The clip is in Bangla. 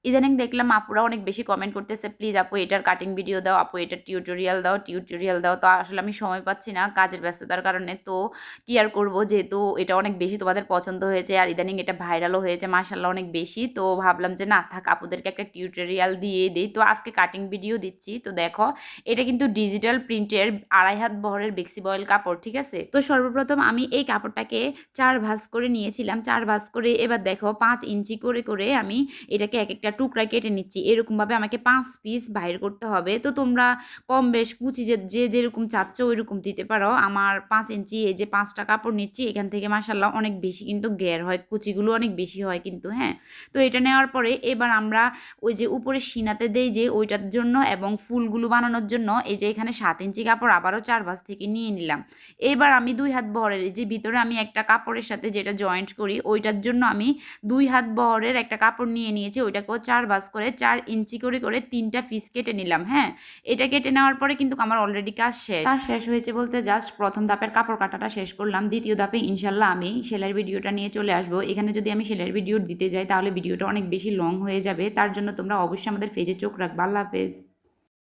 ইদানিং দেখলাম আপুরা অনেক বেশি কমেন্ট করতেছে, প্লিজ আপু এটার কাটিং ভিডিও দাও, আপু এটার টিউটোরিয়াল দাও, টিউটোরিয়াল দাও। তো আসলে আমি সময় পাচ্ছি না কাজের ব্যস্ততার কারণে। তো কি আর করব, যেহেতু এটা অনেক বেশি তোমাদের পছন্দ হয়েছে আর ইদানিং এটা ভাইরালও হয়েছে মাশাআল্লাহ অনেক বেশি, তো ভাবলাম যে না থাক আপুদেরকে একটা টিউটোরিয়াল দিয়ে দিই। তো আজকে কাটিং ভিডিও দিচ্ছি। তো দেখো এটা কিন্তু ডিজিটাল প্রিন্টের 2.5 হাত বহরের বেক্সি বয়েল কাপড়, ঠিক আছে। তো সর্বপ্রথম আমি এই কাপড়টাকে 4 ভাঁজ করে নিয়েছিলাম। 4 ভাঁজ করে এবার দেখো 5 ইঞ্চি করে করে আমি এটাকে এক একটা টুকরা কেটে নিচ্ছি। এরকমভাবে আমাকে 5 পিস বাইর করতে হবে। তো তোমরা কম বেশ কুচি যে যে যেরকম চাচ্ছ ওইরকম দিতে পারো। আমার 5 ইঞ্চি এই যে 5টা কাপড় নিচ্ছি, এখান থেকে মাশাআল্লাহ অনেক বেশি কিন্তু ঘের হয়, কুচিগুলো অনেক বেশি হয় কিন্তু, হ্যাঁ। তো এটা নেওয়ার পরে এবার আমরা ওই যে উপরে সিনাতে দেই যে ওইটার জন্য এবং ফুলগুলো বানানোর জন্য এই যে এখানে 7 ইঞ্চি কাপড় আবারও 4 ভাঁজ থেকে নিয়ে নিলাম। এবার আমি 2 হাত বহরের এই যে ভিতরে আমি একটা কাপড়ের সাথে যেটা জয়েন্ট করি ওইটার জন্য আমি 2 হাত বহরের একটা কাপড় নিয়েছি, ওইটাকেও 4 ভাঁজ করে 4 ইঞ্চি করে করে 3টা পিস কেটে নিলাম, হ্যাঁ। এটা কেটে নেওয়ার পরে কিন্তু আমার অলরেডি কাজ শেষ হয়েছে বলতে জাস্ট প্রথম ধাপের কাপড় কাটাটা শেষ করলাম। দ্বিতীয় ধাপে ইনশাল্লাহ আমি সেলাইয়ের ভিডিওটা নিয়ে চলে আসবো। এখানে যদি আমি সেলাইয়ের ভিডিও দিতে যাই তাহলে ভিডিওটা অনেক বেশি লং হয়ে যাবে, তার জন্য তোমরা অবশ্যই আমাদের পেজে চোখ রাখবা। আল্লাহ হাফেজ।